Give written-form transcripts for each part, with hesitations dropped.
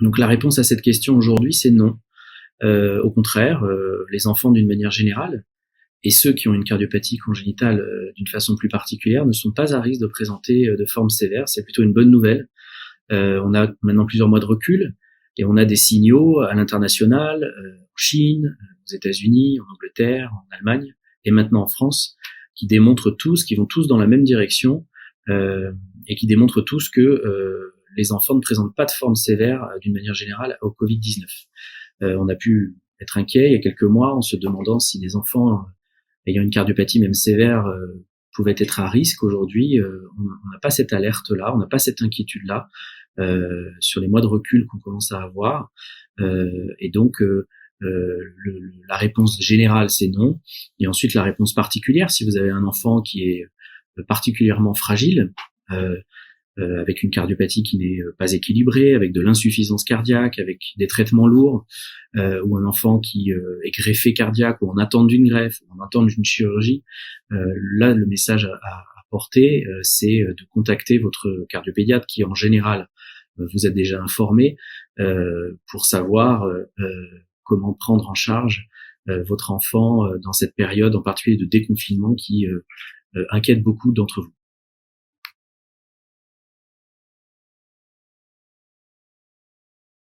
Donc la réponse à cette question aujourd'hui, c'est non. Au contraire, les enfants d'une manière générale, et ceux qui ont une cardiopathie congénitale d'une façon plus particulière, ne sont pas à risque de présenter de formes sévères. C'est plutôt une bonne nouvelle. On a maintenant plusieurs mois de recul, et on a des signaux à l'international, en Chine, aux États-Unis, en Angleterre, en Allemagne, et maintenant en France, qui vont tous dans la même direction, et qui démontrent tous que les enfants ne présentent pas de forme sévère d'une manière générale au Covid-19. On a pu être inquiet il y a quelques mois en se demandant si des enfants ayant une cardiopathie même sévère pouvaient être à risque. Aujourd'hui, on n'a pas cette alerte-là, on n'a pas cette inquiétude-là sur les mois de recul qu'on commence à avoir. Et donc, la réponse générale, c'est non. Et ensuite, la réponse particulière, si vous avez un enfant qui est particulièrement fragile, avec une cardiopathie qui n'est pas équilibrée, avec de l'insuffisance cardiaque, avec des traitements lourds, ou un enfant qui est greffé cardiaque, ou en attente d'une greffe, ou en attente d'une chirurgie, là, le message à porter, c'est de contacter votre cardiopédiatre qui, en général, vous êtes déjà informé, pour savoir comment prendre en charge votre enfant dans cette période, en particulier de déconfinement, qui inquiète beaucoup d'entre vous.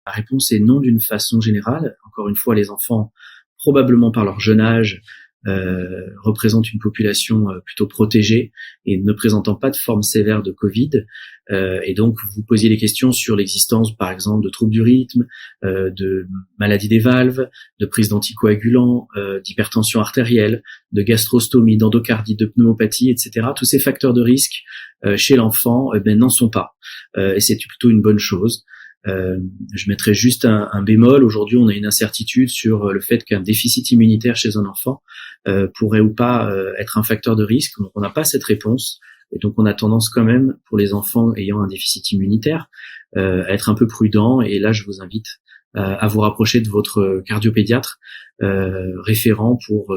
La réponse est non d'une façon générale. Encore une fois, les enfants, probablement par leur jeune âge, représentent une population plutôt protégée et ne présentant pas de forme sévère de Covid. Et donc, vous posiez des questions sur l'existence, par exemple, de troubles du rythme, de maladies des valves, de prise d'anticoagulants, d'hypertension artérielle, de gastrostomie, d'endocardite, de pneumopathie, etc. Tous ces facteurs de risque chez l'enfant n'en sont pas. Et c'est plutôt une bonne chose. Je mettrais juste un bémol. Aujourd'hui, on a une incertitude sur le fait qu'un déficit immunitaire chez un enfant pourrait ou pas être un facteur de risque. Donc, on n'a pas cette réponse. Et donc, on a tendance quand même, pour les enfants ayant un déficit immunitaire, à être un peu prudent. Et là, je vous invite à vous rapprocher de votre cardiopédiatre référent pour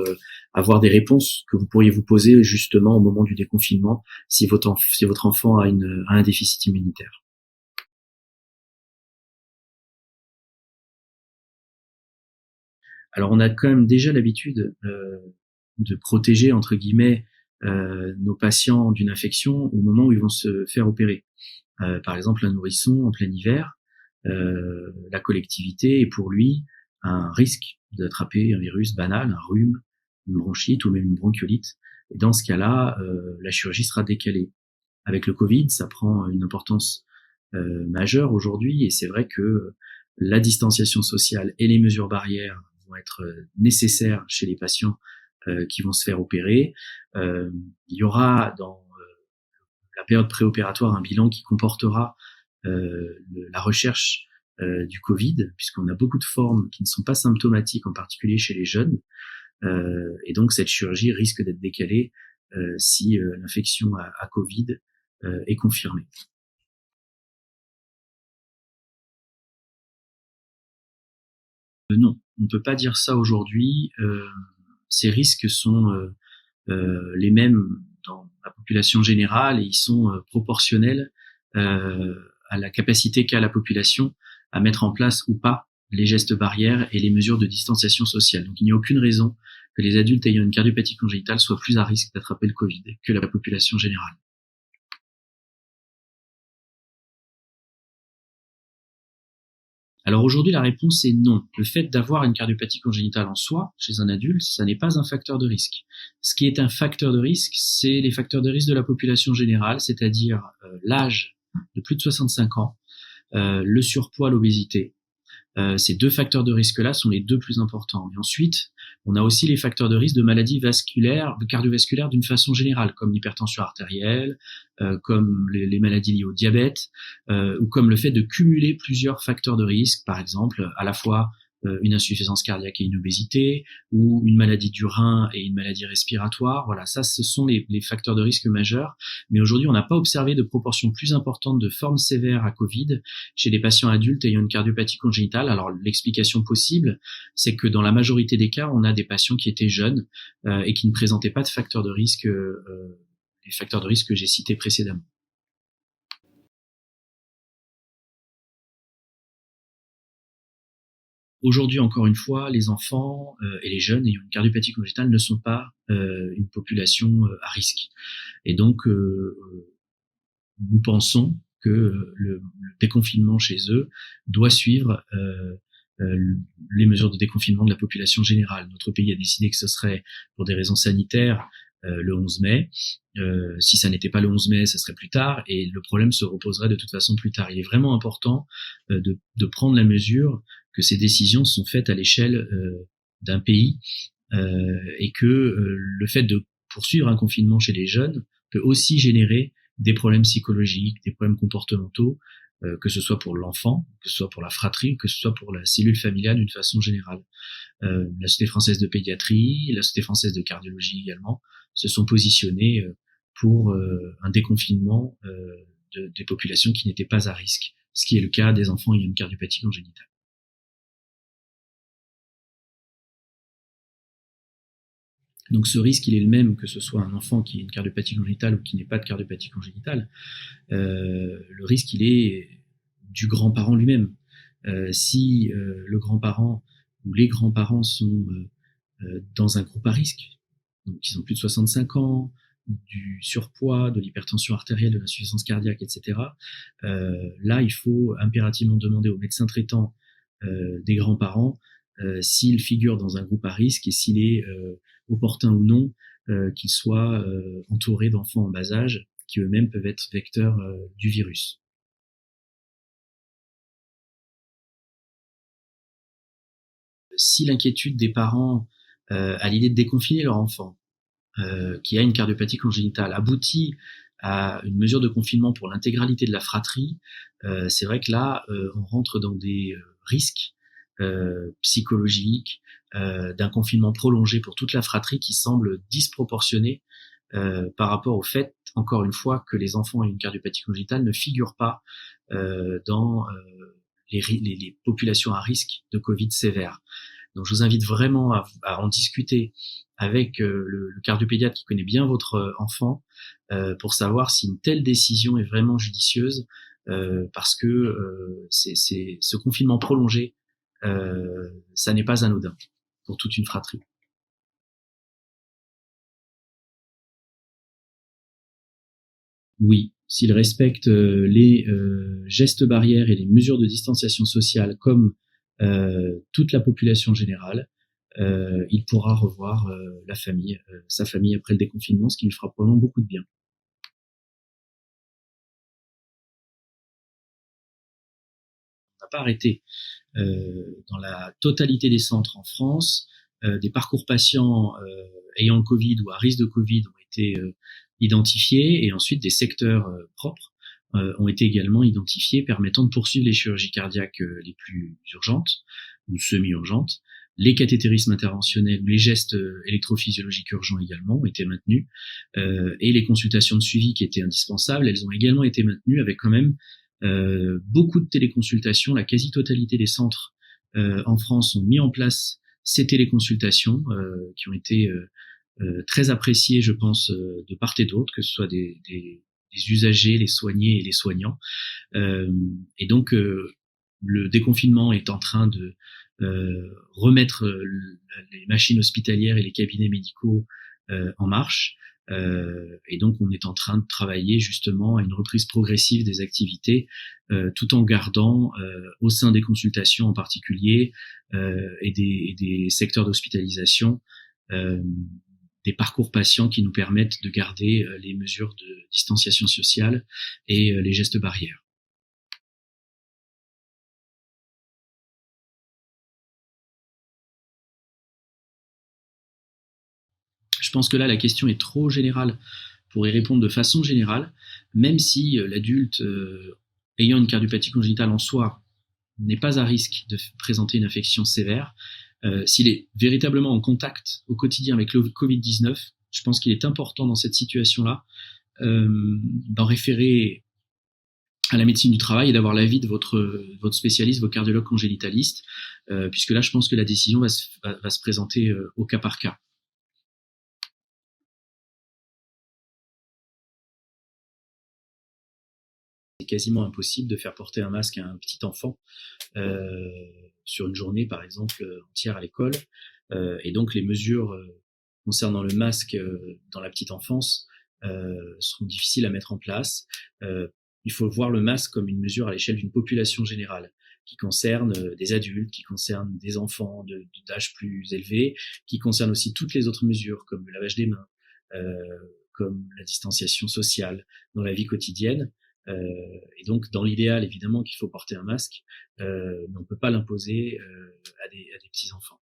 avoir des réponses que vous pourriez vous poser justement au moment du déconfinement si votre enfant a un déficit immunitaire. Alors on a quand même déjà l'habitude de protéger entre guillemets nos patients d'une infection au moment où ils vont se faire opérer. Par exemple, un nourrisson en plein hiver, la collectivité est pour lui un risque d'attraper un virus banal, un rhume, une bronchite ou même une bronchiolite. Et dans ce cas-là, la chirurgie sera décalée. Avec le Covid, ça prend une importance majeure aujourd'hui, et c'est vrai que la distanciation sociale et les mesures barrières vont être nécessaires chez les patients qui vont se faire opérer. Il y aura dans la période préopératoire un bilan qui comportera la recherche du Covid, puisqu'on a beaucoup de formes qui ne sont pas symptomatiques, en particulier chez les jeunes, et donc cette chirurgie risque d'être décalée si l'infection à Covid est confirmée. Non, on ne peut pas dire ça aujourd'hui. Ces risques sont les mêmes dans la population générale et ils sont proportionnels à la capacité qu'a la population à mettre en place ou pas les gestes barrières et les mesures de distanciation sociale. Donc il n'y a aucune raison que les adultes ayant une cardiopathie congénitale soient plus à risque d'attraper le Covid que la population générale. Alors aujourd'hui, la réponse est non. Le fait d'avoir une cardiopathie congénitale en soi, chez un adulte, ça n'est pas un facteur de risque. Ce qui est un facteur de risque, c'est les facteurs de risque de la population générale, c'est-à-dire l'âge de plus de 65 ans, le surpoids, l'obésité. Ces deux facteurs de risque-là sont les deux plus importants. Et ensuite, on a aussi les facteurs de risque de maladies cardiovasculaires d'une façon générale, comme l'hypertension artérielle, comme les maladies liées au diabète, ou comme le fait de cumuler plusieurs facteurs de risque, par exemple, à la fois une insuffisance cardiaque et une obésité, ou une maladie du rein et une maladie respiratoire. Voilà, ça, ce sont les facteurs de risque majeurs. Mais aujourd'hui, on n'a pas observé de proportion plus importante de formes sévères à Covid chez les patients adultes ayant une cardiopathie congénitale. Alors, l'explication possible, c'est que dans la majorité des cas, on a des patients qui étaient jeunes et qui ne présentaient pas de facteurs de risque, les facteurs de risque que j'ai cités précédemment. Aujourd'hui, encore une fois, les enfants et les jeunes ayant une cardiopathie congénitale ne sont pas une population à risque. Et donc, nous pensons que le déconfinement chez eux doit suivre les mesures de déconfinement de la population générale. Notre pays a décidé que ce serait, pour des raisons sanitaires, le 11 mai. Si ça n'était pas le 11 mai, ce serait plus tard, et le problème se reposerait de toute façon plus tard. Il est vraiment important de prendre la mesure que ces décisions sont faites à l'échelle d'un pays, et que le fait de poursuivre un confinement chez les jeunes peut aussi générer des problèmes psychologiques, des problèmes comportementaux, que ce soit pour l'enfant, que ce soit pour la fratrie, que ce soit pour la cellule familiale d'une façon générale. La Société française de pédiatrie, la Société française de cardiologie également, se sont positionnés pour un déconfinement des populations qui n'étaient pas à risque, ce qui est le cas des enfants ayant une cardiopathie congénitale. Donc ce risque, il est le même que ce soit un enfant qui a une cardiopathie congénitale ou qui n'ait pas de cardiopathie congénitale. Le risque, il est du grand-parent lui-même. Si le grand-parent ou les grands-parents sont dans un groupe à risque, donc ils ont plus de 65 ans, du surpoids, de l'hypertension artérielle, de l'insuffisance cardiaque, etc. Là, il faut impérativement demander au médecin traitant des grands-parents s'il figure dans un groupe à risque et s'il est opportun ou non qu'il soit entouré d'enfants en bas âge qui eux-mêmes peuvent être vecteurs du virus. Si l'inquiétude des parents à l'idée de déconfiner leur enfant qui a une cardiopathie congénitale aboutit à une mesure de confinement pour l'intégralité de la fratrie, c'est vrai que là, on rentre dans des risques psychologiques, d'un confinement prolongé pour toute la fratrie qui semble disproportionné par rapport au fait, encore une fois, que les enfants ayant une cardiopathie congénitale ne figurent pas dans les populations à risque de Covid sévère. Donc je vous invite vraiment à en discuter avec le cardiopédiatre qui connaît bien votre enfant pour savoir si une telle décision est vraiment judicieuse, parce que ce confinement prolongé, ça n'est pas anodin pour toute une fratrie. Oui, s'il respecte les gestes barrières et les mesures de distanciation sociale comme toute la population générale, il pourra revoir la famille, sa famille après le déconfinement, ce qui lui fera probablement beaucoup de bien. On n'a pas arrêté dans la totalité des centres en France, des parcours patients ayant le Covid ou à risque de Covid ont été identifiés et ensuite des secteurs propres ont été également identifiés permettant de poursuivre les chirurgies cardiaques les plus urgentes ou semi-urgentes. Les cathétérismes interventionnels ou les gestes électrophysiologiques urgents également ont été maintenus et les consultations de suivi qui étaient indispensables, elles ont également été maintenues avec quand même beaucoup de téléconsultations. La quasi-totalité des centres en France ont mis en place ces téléconsultations qui ont été très appréciées, je pense, de part et d'autre, que ce soit des usagers, les soignés et les soignants. Et donc, le déconfinement est en train de remettre les machines hospitalières et les cabinets médicaux en marche. Et donc, on est en train de travailler justement à une reprise progressive des activités, tout en gardant au sein des consultations en particulier et des secteurs d'hospitalisation des parcours patients qui nous permettent de garder les mesures de distanciation sociale et les gestes barrières. Je pense que là, la question est trop générale pour y répondre de façon générale, même si l'adulte ayant une cardiopathie congénitale en soi n'est pas à risque de présenter une infection sévère. S'il est véritablement en contact au quotidien avec le Covid-19, je pense qu'il est important dans cette situation-là d'en référer à la médecine du travail et d'avoir l'avis de votre spécialiste, vos cardiologues congénitalistes, puisque là, je pense que la décision va se présenter au cas par cas. C'est quasiment impossible de faire porter un masque à un petit enfant, sur une journée, par exemple, entière à l'école. Et donc les mesures concernant le masque dans la petite enfance seront difficiles à mettre en place. Il faut voir le masque comme une mesure à l'échelle d'une population générale qui concerne des adultes, qui concerne des enfants d'âge plus élevé, qui concerne aussi toutes les autres mesures comme le lavage des mains, comme la distanciation sociale dans la vie quotidienne. Et donc, dans l'idéal, évidemment qu'il faut porter un masque, mais on ne peut pas l'imposer à des petits-enfants.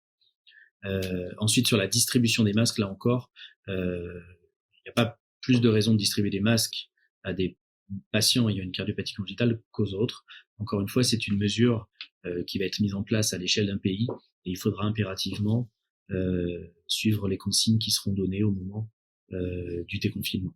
Ensuite, sur la distribution des masques, là encore, il n'y a pas plus de raisons de distribuer des masques à des patients ayant une cardiopathie congénitale qu'aux autres. Encore une fois, c'est une mesure qui va être mise en place à l'échelle d'un pays et il faudra impérativement suivre les consignes qui seront données au moment du déconfinement.